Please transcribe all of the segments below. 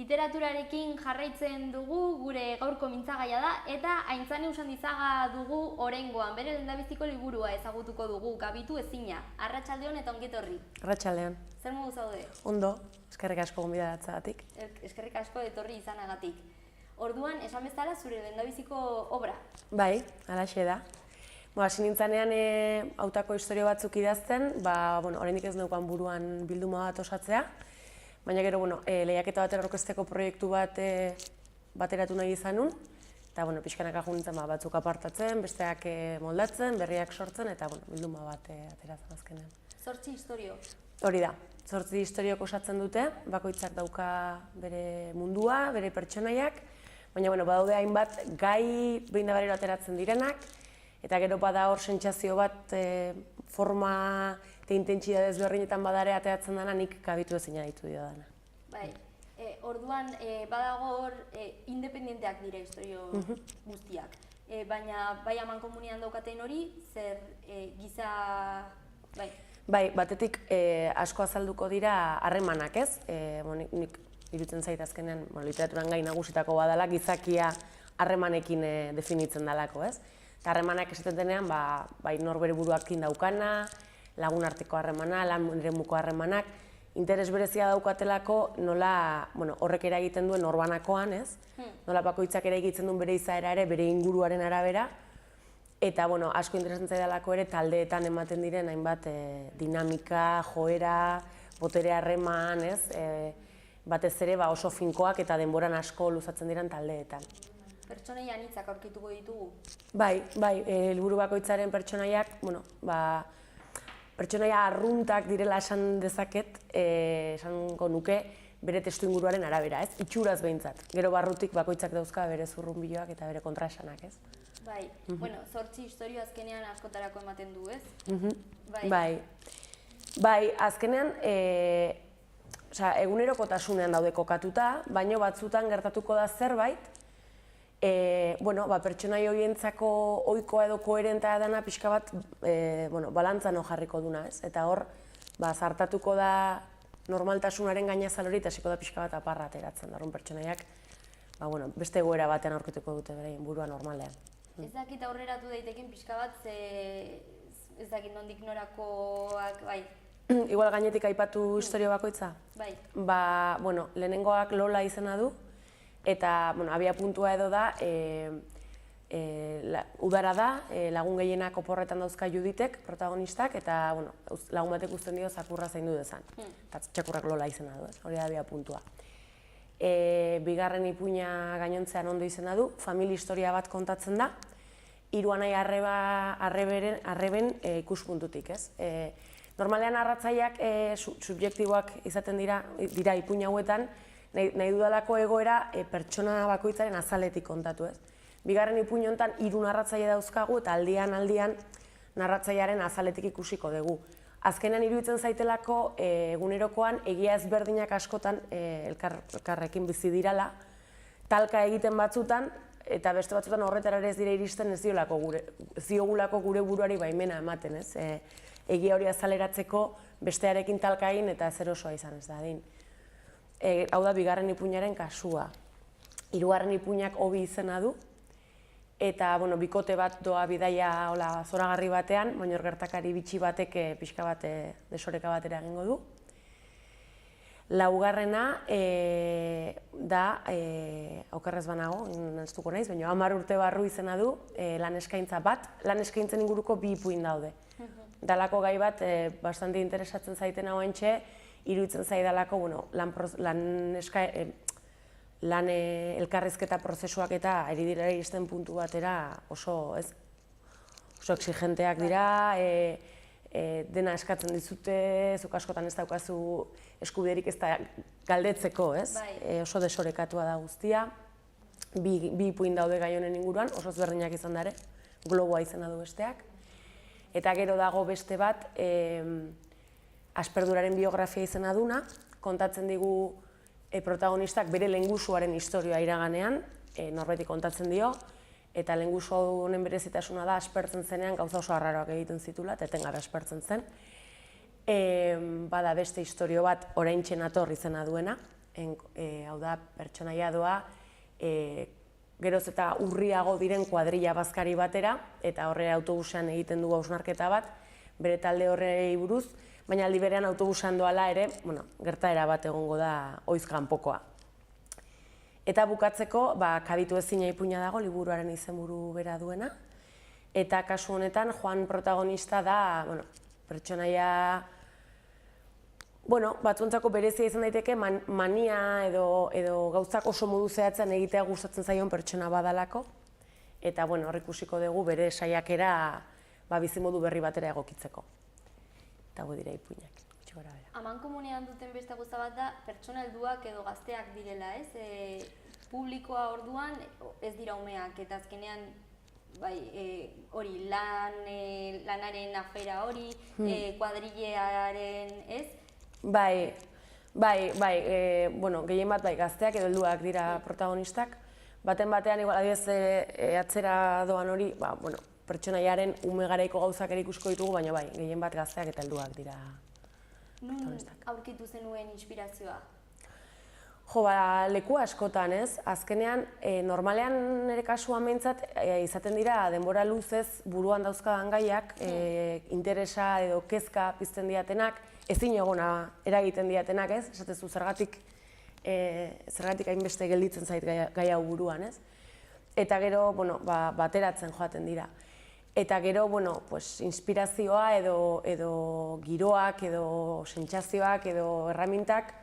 Literaturarekin jarraitzen dugu, gure gaurko mintzagaia da, eta Aintzane Usandizaga dugu oraingoan, bere lehendabiziko liburua ezagutuko dugu, Gabitu ezina. Arratsaldeon eta ongi etorri. Arratsaldeon. Zer modu zaude? Ondo, eskerrik asko gonbidatzagatik. Eskerrik asko etorri izanagatik. Orduan, esan bezala zure lehendabiziko obra? Bai, halaxe da. Hasi nintzanean hautako istorio batzuk idazten, oraindik ez neukan buruan bilduma bat osatzea, baina gero, lehiaketa batera aurkezteko proiektu bat bateratu nahi izan nun, eta pixkanaka jo nintzen batzuk apartatzen, besteak moldatzen, berriak sortzen, eta bilduma bat ateratzen azkenean. 8 istorio? Hori da, 8 istoriok osatzen dute, bakoitzak dauka bere mundua, bere pertsonaiak, baina badaude hainbat gai behin da berriro ateratzen direnak, eta gero bada hor sentsazio bat forma eta intentsitate ezberdinetan badare ateratzen dena nik Gabitu ezina ditu diodana. Bai, orduan badago hor independenteak dira istorio guztiak, baina bai amankomunean daukaten hori, zer giza... Bai, batetik asko azalduko dira harremanak, ez? Nik iruditzen zait azkenean literaturan gai nagusitako badala gizakia harremanekin definitzen dalako, ez? Eta harremanak esaten denean, bai norbere buruakin daukana, lagun arteko harremana, lan eremuko harremanak, interes berezia daukatelako nola horrek eragiten duen norbanakoan, ez? Nola bakoitzak eragiten duen bere izaera ere, bere inguruaren arabera, eta asko interesatzen zaidalako ere taldeetan ematen diren hainbat dinamika, joera, botere harreman, ez? Batez ere oso finkoak eta denboran asko luzatzen diren taldeetan. Pertsonaia anitzak aurkituko ditugu? Bai, helburu bakoitzaren pertsonaiak, pertsonaia arruntak direla esan dezaket, esango nuke bere testuinguruaren arabera, ez? Itxuraz behintzat. Gero barrutik bakoitzak dauzka bere zurrunbiloak eta bere kontraesanak, ez? Bai, 8 istorio azkenean askotarako ematen du, ez? Bai, azkenean egunerokotasunean daude kokatuta, baina batzutan gertatuko da zerbait, pertsonai horientzako ohikoa edo koherentea dena pixka bat balantzan jarriko duna, ez? Eta hor, zartatuko da normaltasunaren gainazal hori eta hasiko da pixka bat aparra ateratzen darun pertsonaiak, beste egoera batean aurkituko dute beraien burua normalean. Ez dakit aurreratu daiteken pixka bat, ez dakit nondik norakoak, bai? Igual gainetik aipatu istorio bakoitza? Bai. Lehenengoak Lola izena du, eta abia puntua edo da, udara da, lagun gehienak oporretan dauzka Juditek, protagonistak, eta lagun batek uzten dio zakurra zaindu dezan. Eta txakurrak Lola izena du, hori da abia puntua. Bigarren ipuina gainontzean ondo izena du, familia historia bat kontatzen da, hiru anai arreben ikuspuntutik, ez? Normalean narratzaileak subjektiboak izaten dira ipuina hauetan, nahi dudalako egoera pertsona bakoitzaren azaletik kontatu, ez? Bigarren ipuina honetan hiru narratzaile dauzkagu eta aldian narratzailearen azaletik ikusiko dugu. Azkenean iruditzen zaitelako egunerokoan egia ezberdinak askotan elkarrekin bizi dirala, talka egiten batzutan eta beste batzutan horretara ere ez dira iristen ez diogulako gure buruari baimena ematen, ez? Egia hori azaleratzeko bestearekin talka egin eta zer osoa izan ez dadin. Hau da bigarren ipuinaren kasua. Hirugarren ipuinak Obi izena du, eta bikote bat doa bidaia zoragarri batean, baina gertakari bitxi batek pixka bat desoreka batera egingo du. Laugarrena da, okerrez banago, naztuko naiz, baina 10 urte barru izena du, lan eskaintza bat, lan eskaintzen inguruko 2 ipuin daude. Dalako gai bat, bastante interesatzen zaiten hauentxe, iruditzen zaidalako, lan elkarrizketa prozesuak eta ari dira iristen puntu batera oso exigenteak dira, dena eskatzen dizute, zuk askotan ez daukazu eskubiderik ez da galdetzeko, ez? Oso desorekatua da guztia, 2 ipuin daude gai honen inguruan, oso ezberdinak izan dare, Globoa izena du besteak. Eta gero dago beste bat, Asperduraren biografia izena duna, kontatzen digu protagonistak bere lehengusuaren historioa iraganean, norbaitik kontatzen dio, eta lehengusu honen berezitasuna da aspertzen zenean gauza oso arraroak egiten zitula, eta etengabe aspertzen zen. Bada beste istorio bat oraintxe nator izena duena, hau da, pertsonaia doa, geroz eta urriago diren kuadrilla bazkari batera, eta horre autobusean egiten du hausnarketa bat, bere talde horrei buruz, baina aldi berean autobusean doala ere, gertaera bat egongo da oiz kanpokoa. Eta bukatzeko, kabitu ezina ipuina dago, liburuaren izenburu bera duena, eta kasu honetan Joan protagonista da, pertsonaia, batzuentzako berezia izan daiteke mania edo gauzak oso modu zehatzen egitea gustatzen zaion pertsona badalako, eta hor ikusiko dugu bere saiakera bizimodu berri batera egokitzeko. Eta hau dira ipuinak, gutxi gora bera. Amankomunean duten beste gauza bat da pertsona helduak edo gazteak direla, ez? Publikoa orduan ez dira umeak, eta azkenean hori lanaren afera hori, kuadrillearen, ez? Bai, gehien bat gazteak edo helduak dira protagonistak. Baten batean, adibidez atzera doan hori, pertsonaiaren ume garaiko gauzak ere ikusko ditugu, baina gehien bat gazteak eta helduak dira protagonistak. Nun aurkitu zenuen inspirazioa? Jo, leku askotan, ez? Azkenean, normalean nire kasuan behintzat, izaten dira denbora luzez buruan dauzkadan gaiak, interesa edo kezka pizten diatenak, ezin egona eragiten diatenak, ez? Esatezu zergatik hainbeste gelditzen zait gai hau buruan, ez? Eta gero, bateratzen joaten dira. Eta gero, inspirazioa edo giroak, edo sentsazioak, edo erramintak,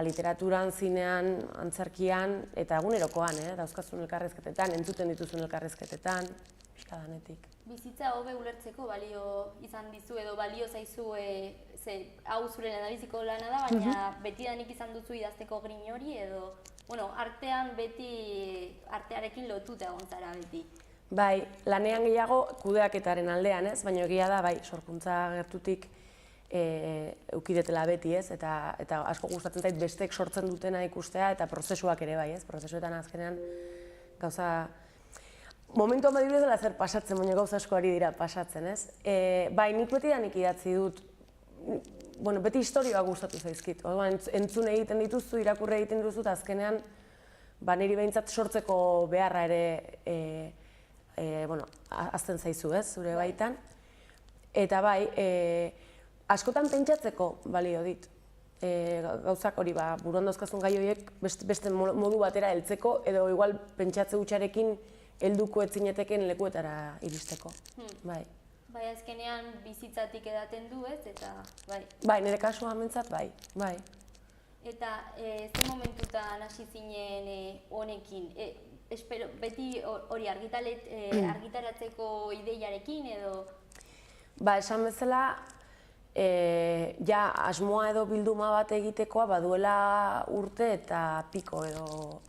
literaturan, zinean, antzerkian, eta egunerokoan, dauzkazun elkarrizketetan, entzuten dituzun elkarrizketetan, pixka danetik. Bizitza hobe ulertzeko balio izan dizu edo balio zaizu, hau zure lehendabiziko lana da, baina betidanik izan duzu idazteko grin hori edo, artean beti, artearekin lotuta egon zara beti. Bai, lanean gehiago kudeaketaren aldean, ez? Baina egia da, sorkuntza gertutik eukidetela beti, ez? Eta asko gustatzen zait bestek sortzen dutena ikustea eta prozesuak ere bai, ez? Prozesuetan azkenean gauza... Momentuan badibidez dela zer pasatzen, baina gauza asko ari dira pasatzen, ez? Bai, nik betidanik idatzi dut, beti historioak gustatu zaizkit. Entzun egiten dituzu, irakurri egiten dituzu, eta azkenean niri behintzat sortzeko beharra ere azten zaizu, ez? Zure baitan. Eta bai, askotan pentsatzeko balio dit. Gauzak hori, buruan dauzkazun gai horiek beste modu batera heltzeko, edo igual pentsatze hutsarekin helduko etzineteken lekuetara iristeko. Bai, azkenean bizitzatik edaten du, ez? Eta, bai. Bai, nire kasuan mentzat, bai. Eta ze momentutan hasi zinen honekin? Beti hori argitaratzeko ideiarekin edo? Esan bezala, asmoa edo bilduma bat egitekoa baduela urte eta piko edo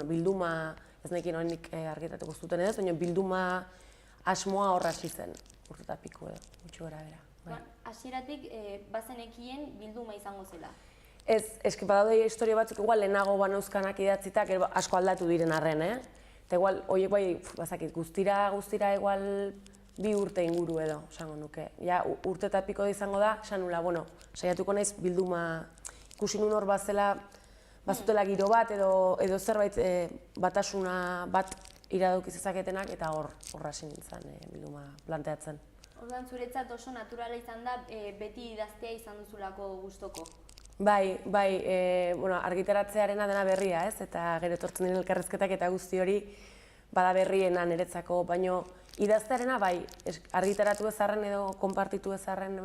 bilduma, ez nekin honik argitaratuko zuten edo, baina bilduma asmoa horra hasi zen urte eta piko edo, gutxi gora bera. Hasieratik bazenekien bilduma izango zela? Ez, eski badaude historia batzuk igual lehenago banauzkanak idatzitak asko aldatu diren arren, eta igual horiek bazakit guztira igual 2 urte inguru edo, esango nuke. Urte eta piko izango da, esan nula, saiatuko naiz bilduma ikusi nun hor bazutela giro bat edo zerbait batasuna bat iradokiz ezaketenak eta hor hasi nintzen bilduma planteatzen. Orduan zuretzat oso naturala izan da beti idaztea izan duzulako gustoko? Bai, argitaratzearena dena berria, ez? Eta gero etortzen diren elkarrizketak eta guzti hori bada berriena niretzako, baino idaztearena bai, argitaratu ezarren edo konpartitu ezarren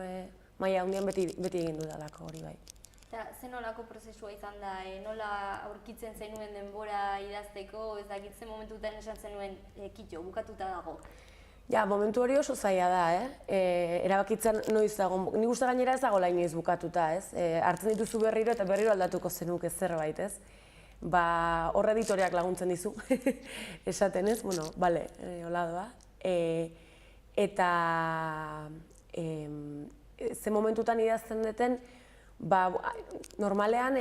maila handian beti egin dudalako hori bai. Eta zen nolako prozesua izan da, nola aurkitzen zenuen denbora idazteko, ez dakit zen momentutan esan zenuen kitxo, bukatuta dago? Momentu hori oso zaila da, erabakitzen noiz dago, nik uste gainera ez dago inoiz bukatuta, ez? Hartzen dituzu berriro eta berriro aldatuko zenuke zerbait, ez? Hor editoreak laguntzen dizu, esaten ez, bale, hola doa. Eta ze momentutan idazten duten, normalean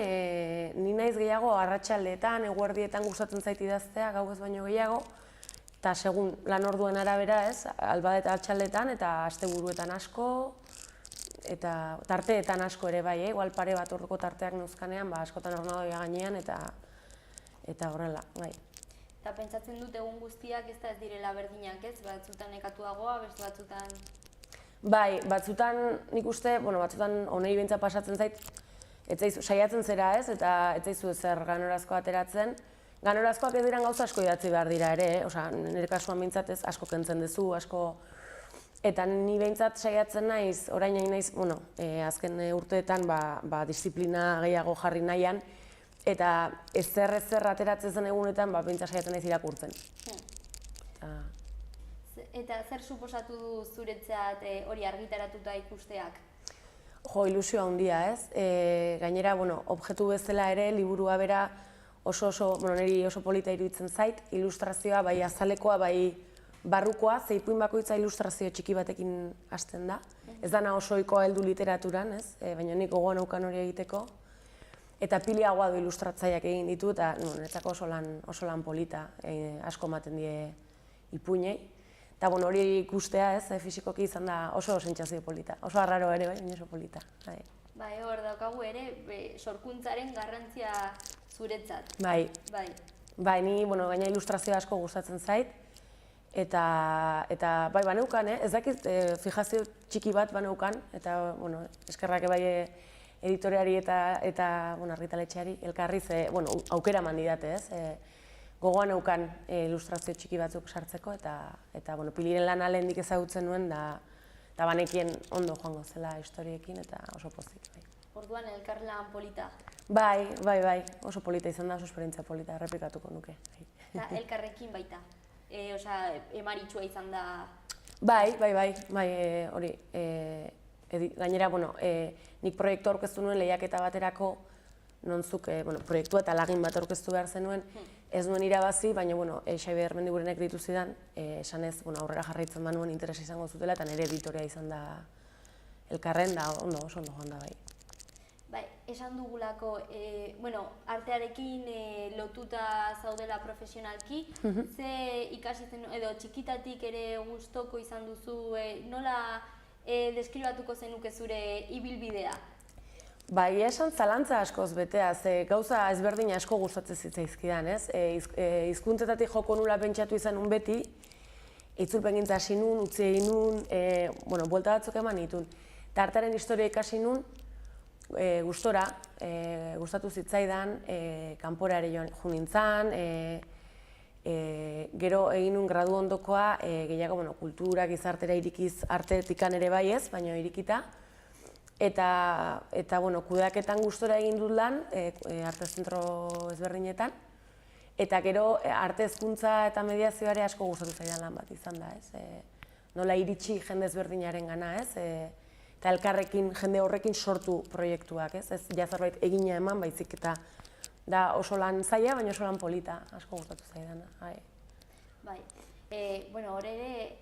ni naiz gehiago arratsaldeetan, eguerdietan gustatzen zait idaztea, gauez baino gehiago, eta segun lan orduen arabera, ez, alba eta arratsaldeetan eta asteburuetan asko, eta tarteetan asko ere bai, igual pare bat orduko tarteak neuzkanean, askotan ornadoia gainean eta horrela, bai. Eta pentsatzen dut egun guztiak ez direla berdinak, ez? Batzutan nekatuagoa, beste batzutan... Bai, batzutan nik uste, batzutan honei behintzat pasatzen zait, saiatzen zera ez, eta ez zaizu ezer ganorazkoa ateratzen. Ganorazkoak ez diren gauza asko idatzi behar dira ere, nire kasuan behintzat ez asko kentzen duzu, asko... Eta ni behintzat saiatzen naiz, orain hain naiz, azken urteetan disiplina gehiago jarri nahian, eta ezer ateratzen zen egunetan behintzat saiatzen naiz irakurtzen. Eta zer suposatu du zuretzat hori argitaratuta ikusteak? Jo, ilusio handia ez. Gainera, objektu bezala ere, liburua bera niri oso polita iruditzen zait, ilustrazioa, bai azalekoa, bai barrukoa, ze ipuin bakoitza ilustrazio txiki batekin hasten da. Ez dana oso ohikoa heldu literaturan, ez? Baina nik gogoan neukan hori egiteko. Eta piliagoa du ilustratzaileak egin ditu, eta niretzako oso lan polita, asko ematen die ipuinei. Eta hori ikustea, ez, fisikoki izan da oso sentsazio polita. Oso arraro ere, baina oso polita. Bai, hor daukagu ere, sorkuntzaren garrantzia zuretzat. Bai, ni gaina ilustrazioa asko gustatzen zait. Eta bai, baneukan, ez dakit, fijazio txiki bat baneukan, eta eskerrak bai editoreari eta argitaletxeari elkarri, aukera eman didate, ez. Gogoan neukan ilustrazio txiki batzuk sartzeko, eta Piliren lana lehendik ezagutzen nuen, eta banekien ondo joango zela historiekin, eta oso pozik. Orduan elkarlan polita? Bai, oso polita izan da, oso esperientzia polita, errepikatuko nuke. Eta elkarrekin baita? Emaritxua izan da... Bai, hori. Gainera, nik proiektu aurkeztu nuen lehiaketa baterako, nontzuk proiektua eta lagin bat aurkeztu behar zenuen, ez nuen irabazi, baina Xabier Mendigurenek ditu zidan, esanez aurrera jarraitzen manuen interesa izango zutela, eta nire editorea izan da elkarren, da oso ondo joan da bai. Bai, esan dugulako, artearekin lotuta zaudela profesionalki, ze ikasi zen, edo txikitatik ere gustoko izan duzu, nola deskribatuko zenuke zure ibilbidea? Bai, esan zalantza askoz betea, ze gauza ezberdin asko gustatzen zitzaizkidan, ez? Hizkuntzetatik joko nula pentsatu izan nun beti, itzulpengintza hasi nun, utzi egin nun, buelta batzuk eman nituen. Eta artearen historia ikasi nun, gustora, gustatu zitzaidan, kanpora ere joan nintzen, gero egin nun gradu ondokoa, gehiago kultura, gizartera irikiz artetikan ere bai ez, baina irikita. Eta kudeaketan gustora egin dut lan, arte zentro ezberdinetan. Eta gero arte hezkuntza eta mediazioare asko gustatu zaidan lan bat izan da, ez? Nola iritsi jende ezberdinaren gana, ez? Eta elkarrekin, jende horrekin sortu proiektuak, ez? Ez zerbait egina eman, baizik eta da oso lan zaila, baina oso lan polita, asko gustatu zaidana. Bai. Hor ere,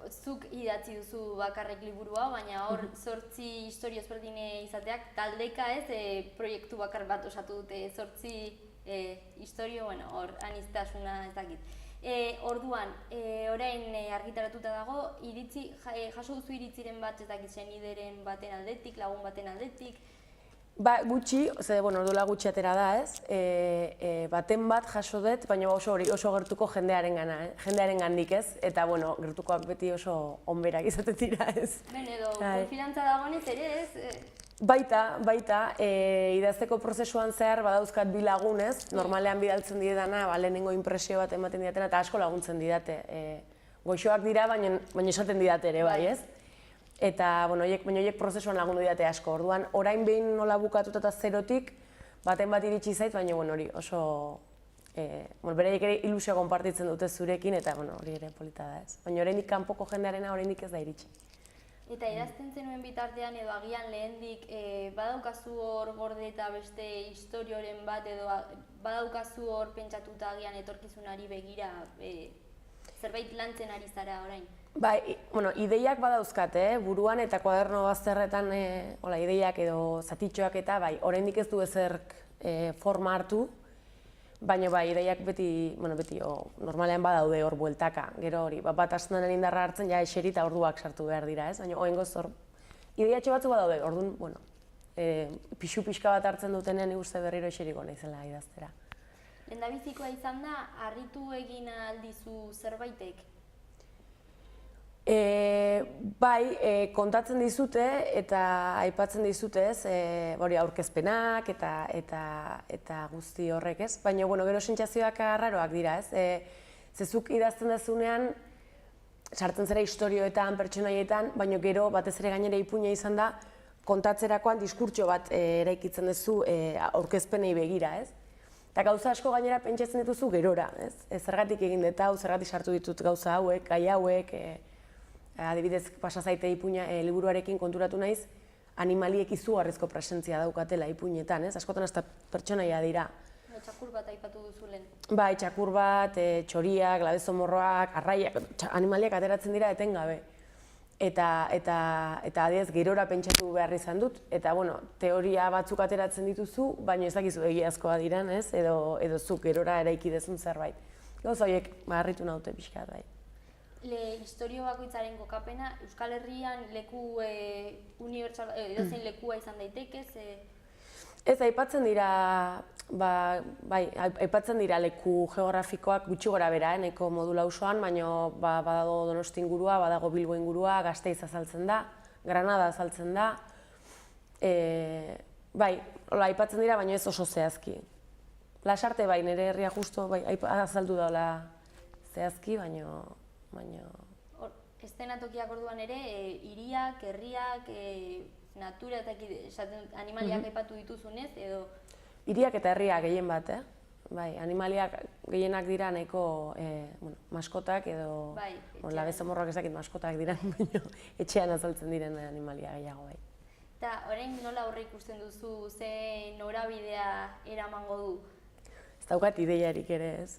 zuk idatzi duzu bakarrik liburua, baina hor 8 istorio ezberdine izateak taldeka ez, proiektu bakar bat osatu dute 8 istorio, hor aniztasuna ez dakit. Orduan, orain argitaratuta dago, jaso duzu iritziren bat ez dakit senideren baten aldetik, lagun baten aldetik? Ba, gutxi, duela gutxi atera da, ez? Baten bat jaso dut, baina oso gertuko jendearen gandik, ez? Eta, gertukoak beti oso onberak izaten dira, ez? Edo, konfidantza dagoenez ere, ez? Baita, idazteko prozesuan zehar badauzkat bi lagun, ez? Normalean bidaltzen didana, lehenengo inpresio bat ematen didatena, eta asko laguntzen didate. Goixoak dira, baina esaten didate ere, bai, ez? Eta, horiek prozesuan lagundu didate asko. Orduan, orain behin nola bukatuta eta zerotik, baten bat iritsi zait, baina hori oso... Beraiek ere ilusioa konpartitzen dute zurekin, eta hori ere polita da ez. Baina oraindik kanpoko jendearena oraindik ez da iritsi. Eta idazten zenuen bitartean edo agian lehendik badaukazu hor gorde eta beste istorioren bat edo badaukazu hor pentsatuta agian etorkizunari begira zerbait lantzen ari zara orain? Bai, ideiak badauzkat, buruan eta kuaderno bazterretan ideiak edo zatitxoak eta bai, oraindik ez du ezerk forma hartu, baina bai, ideiak beti normalean badaude hor bueltaka. Gero hori, bat astunan indarra hartzen, ja eseri eta orduak sartu behar dira, ez? Baina oraingoz hor Ideiatxo batzu badaude, orduan, bueno, pixu-pixka bat hartzen dutenean nik uste berriro eseriko naizela idaztera. Lehendabizikoa izan da, harritu egin aldizu zerbaitek? Bai, kontatzen dizute eta aipatzen dizute, ez, aurkezpenak eta guzti horrek, ez? Baina, bueno, gero sentsazioak arraroak dira, ez? Zezuk idazten dezunean, sartzen zera istorioetan, pertsonaietan, baina gero batez ere gainera ipuina izan da, kontatzerakoan diskurtso bat eraikitzen duzu aurkezpenei begira, ez? Eta gauza asko gainera pentsatzen dituzu gerora, ez? Zergatik egin dut hau, zergatik sartu ditut gauza hauek, gai hauek, adibidez pasa zaite ipuina liburuarekin konturatu naiz, animaliek izugarrizko presentzia daukatela ipuinetan, ez? Askotan hasta pertsonaia dira. Txakur bat aipatu duzu lehen. Bai, txakur bat, txoriak, labezomorroak, arraiak, animaliak ateratzen dira etengabe. Eta adibidez gerora pentsatu behar izan dut, eta bueno, teoria batzuk ateratzen dituzu, baina ez dakizu egiazkoa diren, ez? Edo zuk gerora eraiki dezun zerbait. Gauza horiek harritu naute pixka bai. Historio bakoitzaren kokapena, Euskal Herrian leku unibertsal, edozein lekua izan daitekez? Ez, aipatzen dira, bai, aipatzen dira leku geografikoak gutxi gora bera, nahiko modula osoan, baina badago Donosti ingurua, badago Bilbo ingurua, Gasteiz azaltzen da, Granada azaltzen da. Bai, aipatzen dira, baina ez oso zehazki. Lasarte bai, nire herria justo, bai, azaldu daula zehazki, baina... Eszenatokiak orduan ere, hiriak, herriak, natura eta animaliak aipatu dituzunez, edo... Hiriak eta herriak gehien bat, Bai, animaliak gehienak dira nahiko maskotak edo... Bai, labezomorroak ez dakit maskotak dira, baina etxean azaltzen diren animalia gehiago, bai. Eta orain nola horre ikusten duzu, ze norabidea eramango du? Ez daukat ideiarik ere, ez?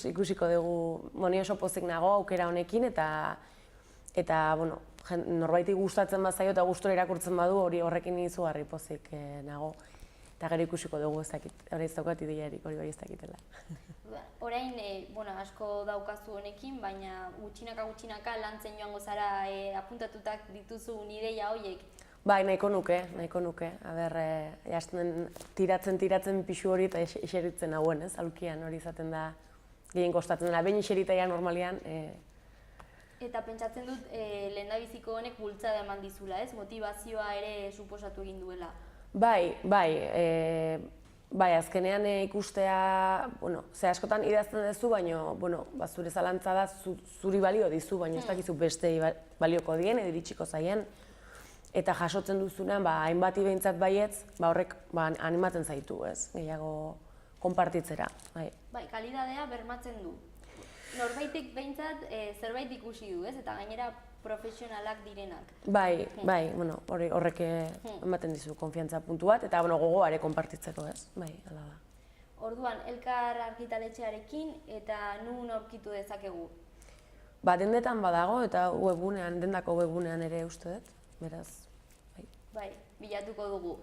Ikusiko dugu, ni oso pozik nago aukera honekin eta bueno, norbaiti gustatzen bazaio eta gustura irakurtzen badu hori horrekin izugarri pozik nago. Eta gero ikusiko dugu ez dakit, hori ez daukat ideiarik, hori bai ez dakitela. Orain, asko daukazu honekin, baina gutxinaka lantzen joango zara apuntatutak dituzun ideia horiek. Bai, nahiko nuke. Aber, tiratzen pixu hori eta eseritzen hauen, ez? Aulkian hori izaten da, gehien kostatzen dela, behin eseritaia normalian. Eta pentsatzen dut, lehendabiziko honek bultzada eman dizula, ez? Motivazioa ere suposatu egin duela. Bai, azkenean ikustea, ze askotan idazten duzu, baina zure zalantza da zuri balio dizu, baina ez dakizu beste balioko dien, edo iritsiko zaien. Eta jasotzen duzunean, hainbati behintzat baietz, horrek animatzen zaitu, ez? Gehiago konpartitzera. Bai, kalidadea bermatzen du. Norbaitek behintzat zerbait ikusi du, ez? Eta gainera profesionalak direnak. Bai, horrek ematen dizu konfiantza puntu bat, eta gogoare konpartitzeko, ez? Bai, hala da. Orduan, Elkar argitaletxearekin eta nun aurkitu dezakegu? Dendetan badago, eta dendako webgunean ere uste dut, beraz. Bai, bilatuko dugu.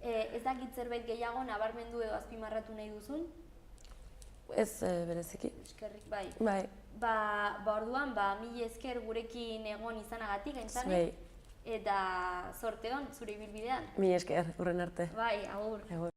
Ez dakit zerbait gehiago nabarmendu edo azpimarratu nahi duzun? Ez bereziki. Eskerrik, bai. Bai. Orduan, mila esker gurekin egon izanagatik, gaintzane? Bai. Eta zorte hon, zure ibilbidean. Mila esker, hurren arte. Bai, agur.